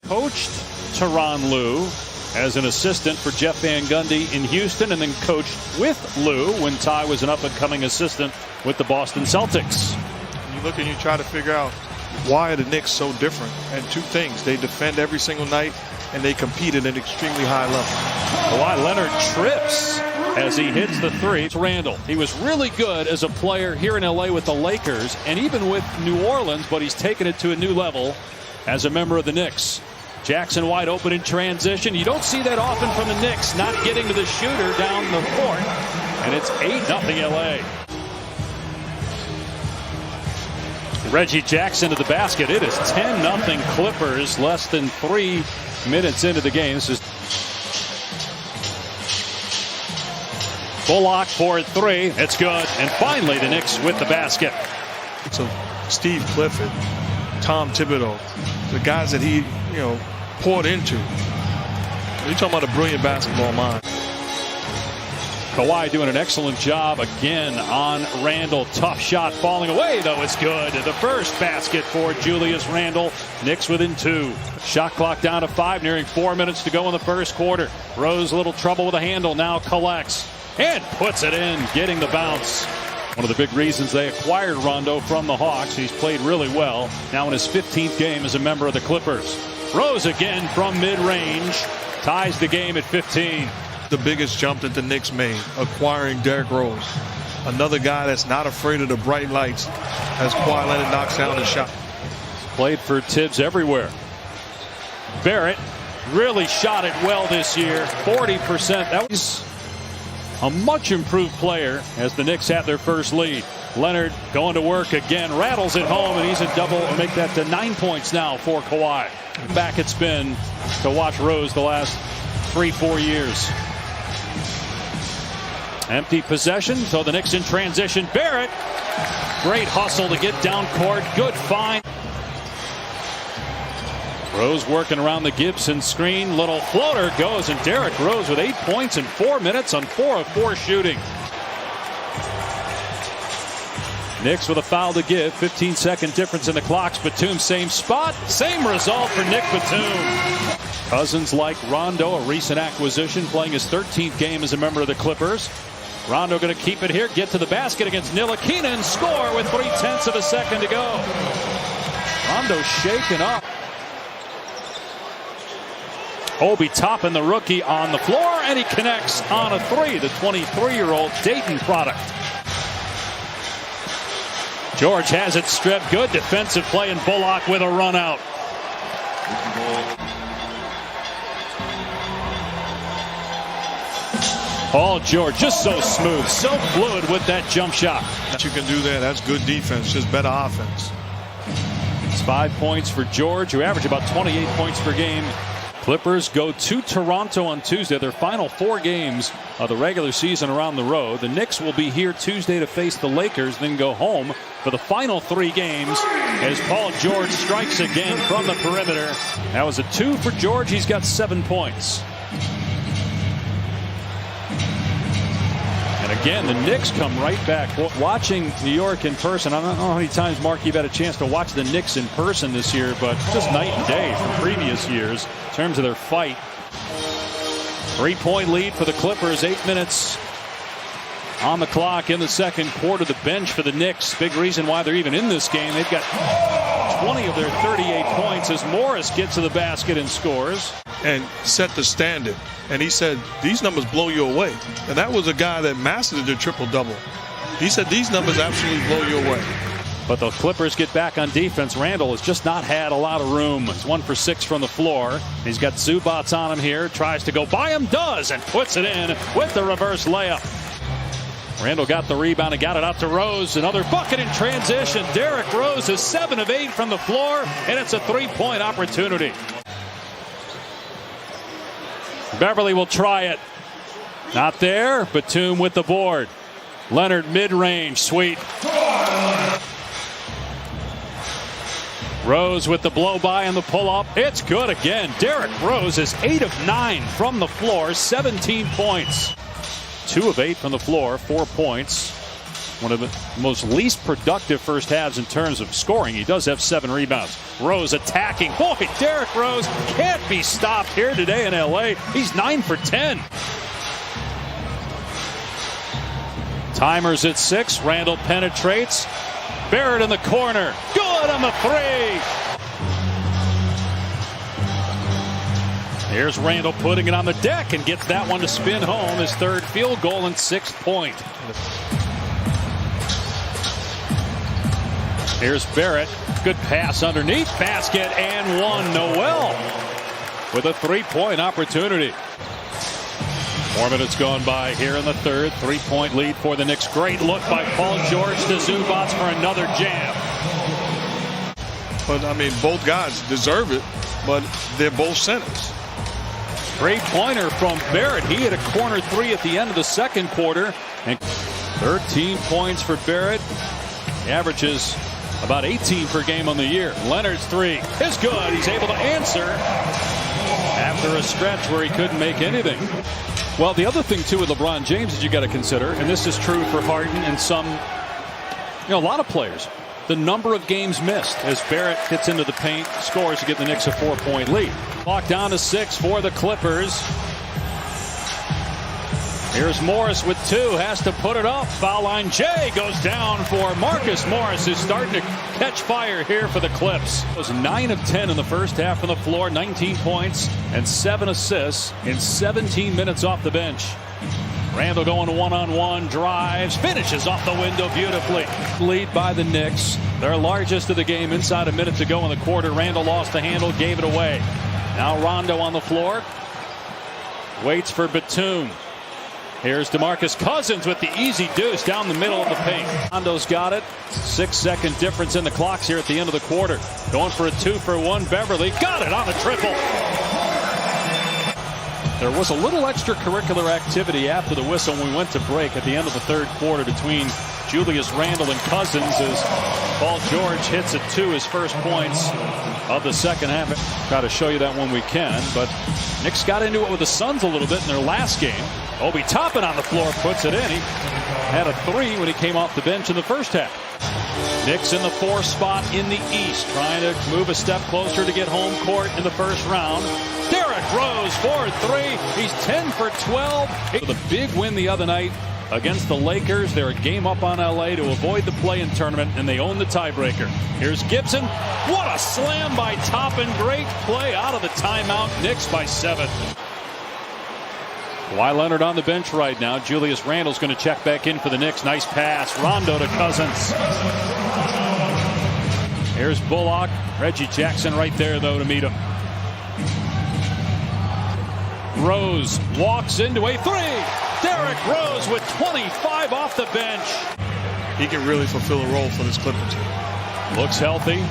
Coached Tyronn Lue as an assistant for Jeff Van Gundy in Houston, and then coached with Lue when Ty was an up-and-coming assistant with the Boston Celtics. You look and you try to figure out why are the Knicks so different, and two things: they defend every single night and they compete at an extremely high level. Kawhi Leonard trips as he hits the three. It's Randall. He was really good as a player here in LA with the Lakers and even with New Orleans, but he's taken it to a new level as a member of the Knicks. Jackson wide open in transition. You don't see that often from the Knicks, not getting to the shooter down the court. And it's 8-0 LA. Reggie Jackson to the basket. It is 10-0 Clippers, less than 3 minutes into the game. This is Bullock for 3. It's good. And finally the Knicks with the basket. So Steve Clifford, Tom Thibodeau, the guys that he poured into. You're talking about a brilliant basketball mind. Kawhi doing an excellent job again on Randall. Tough shot falling away, though. It's good. The first basket for Julius Randle. Knicks within 2. Shot clock down to 5, nearing 4 minutes to go in the first quarter. Rose a little trouble with a handle, now collects and puts it in, getting the bounce. One of the big reasons they acquired Rondo from the Hawks. He's played really well. Now in his 15th game as a member of the Clippers. Rose again from mid-range. Ties the game at 15. The biggest jump that the Knicks made, acquiring Derrick Rose. Another guy that's not afraid of the bright lights as Kawhi Leonard knocks down the shot. Played for Tibbs everywhere. Barrett really shot it well this year. 40%. That was a much improved player as the Knicks had their first lead. Leonard going to work again, rattles it home, and he's a double, and make that to 9 points now for Kawhi. Back it's been to watch Rose the last 3-4 years. Empty possession, so the Knicks in transition. Barrett, great hustle to get down court. Good find. Rose working around the Gibson screen. Little floater goes, and Derrick Rose with 8 points in 4 minutes on 4 of 4 shooting. Knicks with a foul to give. 15-second difference in the clocks. Batum same spot. Same result for Nick Batum. Cousins like Rondo, a recent acquisition, playing his 13th game as a member of the Clippers. Rondo going to keep it here. Get to the basket against Ntilikina and score with 0.3 of a second to go. Rondo shaken up. Obi Toppin, the rookie, on the floor, and he connects on a 3. The 23-year-old Dayton product. George has it stripped. Good defensive play, and Bullock with a run out. Paul George just so smooth, so fluid with that jump shot. What you can do there, that's good defense, just better offense. It's 5 points for George, who averaged about 28 points per game. Clippers go to Toronto on Tuesday, their final 4 games of the regular season around the road. The Knicks will be here Tuesday to face the Lakers, then go home for the final 3 games as Paul George strikes again from the perimeter. That was a 2 for George. He's got 7 points. And again, the Knicks come right back. Watching New York in person, I don't know how many times, Mark, you've had a chance to watch the Knicks in person this year, but just night and day from previous years in terms of their fight. 3-point lead for the Clippers, 8 minutes on the clock in the second quarter. The bench for the Knicks, big reason why they're even in this game. They've got 20 of their 38 points as Morris gets to the basket and scores. And set the standard. And he said, these numbers blow you away. And that was a guy that mastered the triple-double. He said, these numbers absolutely blow you away. But the Clippers get back on defense. Randall has just not had a lot of room. He's 1 for 6 from the floor. He's got Zubats on him here. Tries to go by him, does, and puts it in with the reverse layup. Randall got the rebound and got it out to Rose. Another bucket in transition. Derrick Rose is 7 of 8 from the floor, and it's a 3-point opportunity. Beverly will try it. Not there. Batum with the board. Leonard mid-range. Sweet. Rose with the blow-by and the pull-up. It's good again. Derrick Rose is 8 of 9 from the floor. 17 points. 2 of 8 from the floor. 4 points. one of the most least productive first halves in terms of scoring. He does have 7 rebounds. Rose attacking. Boy, Derrick Rose can't be stopped here today in LA. He's 9 for 10. Timers at 6. Randall penetrates. Barrett in the corner. Good on the 3. Here's Randall putting it on the deck and gets that one to spin home. His 3rd field goal and 6th point. Here's Barrett. Good pass underneath. Basket and one. Noel with a 3-point opportunity. 4 minutes gone by here in the 3rd. 3-point lead for the Knicks. Great look by Paul George to Zubac for another jam. But, I mean, both guys deserve it, but they're both centers. Great pointer from Barrett. He hit a corner 3 at the end of the 2nd quarter. And 13 points for Barrett. He averages about 18 per game on the year. Leonard's 3 is good. He's able to answer after a stretch where he couldn't make anything. Well, the other thing, too, with LeBron James that you got to consider, and this is true for Harden and some, a lot of players, the number of games missed as Barrett hits into the paint, scores to give the Knicks a 4-point lead. Clock down to 6 for the Clippers. Here's Morris with 2, has to put it up. Foul line. Jay goes down for Marcus Morris, who's starting to catch fire here for the Clips. It was 9 of 10 in the first half on the floor, 19 points and 7 assists in 17 minutes off the bench. Randall going one-on-one, drives, finishes off the window beautifully. Lead by the Knicks, their largest of the game, inside a minute to go in the quarter. Randall lost the handle, gave it away. Now Rondo on the floor, waits for Batum. Here's DeMarcus Cousins with the easy deuce down the middle of the paint. Rondo's got it. 6-second difference in the clocks here at the end of the quarter. Going for a 2-for-1. Beverly got it on the triple. There was a little extracurricular activity after the whistle when we went to break at the end of the 3rd quarter between Julius Randle and Cousins as Paul George hits it 2, his first points of the 2nd half. Try to show you that when we can, but Knicks got into it with the Suns a little bit in their last game. Obi Toppin on the floor puts it in. He had a 3 when he came off the bench in the first half. Knicks in the 4th spot in the East, trying to move a step closer to get home court in the first round. Derrick Rose, 4-3. He's 10 for 12. With a big win the other night against the Lakers. They're a game up on LA to avoid the play-in tournament, and they own the tiebreaker. Here's Gibson. What a slam by Toppin. Great play out of the timeout. Knicks by 7. Kawhi Leonard on the bench right now. Julius Randle's going to check back in for the Knicks. Nice pass. Rondo to Cousins. Here's Bullock. Reggie Jackson right there, though, to meet him. Rose walks into a 3. Derrick Rose with 25 off the bench. He can really fulfill a role for this Clipper team. Looks healthy.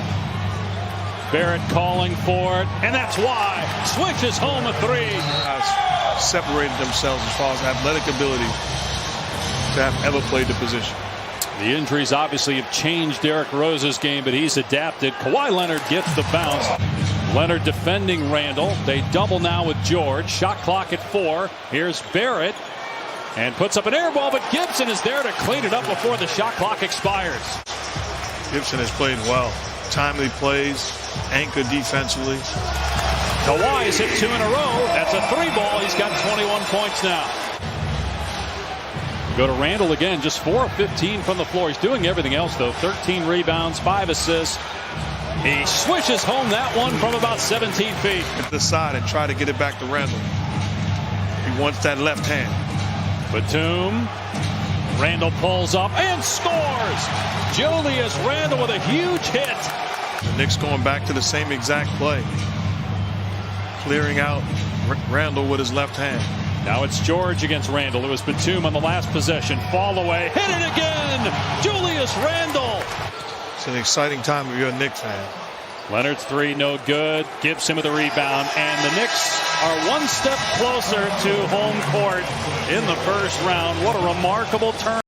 Barrett calling for it, and that's why. Switches home a 3. Guys separated themselves as far as athletic ability to have ever played the position. The injuries obviously have changed Derrick Rose's game, but he's adapted. Kawhi Leonard gets the bounce. Leonard defending Randall. They double now with George. Shot clock at 4. Here's Barrett and puts up an air ball, but Gibson is there to clean it up before the shot clock expires. Gibson has played well. Timely plays, anchor defensively. Kawhi has hit 2 in a row. That's a 3 ball. He's got 21 points now. Go to Randall again, just 4 of 15 from the floor. He's doing everything else, though. 13 rebounds, 5 assists. He swishes home that one from about 17 feet. At the side and try to get it back to Randall. He wants that left hand. Batum. Randall pulls up and scores. Julius Randle with a huge hit. The Knicks going back to the same exact play. Clearing out Randall with his left hand. Now it's George against Randall. It was Batum on the last possession. Fall away. Hit it again. Julius Randle. It's an exciting time if you're a Knicks fan. Leonard's 3 no good. Gibson with a rebound. And the Knicks are one step closer to home court in the first round. What a remarkable turn.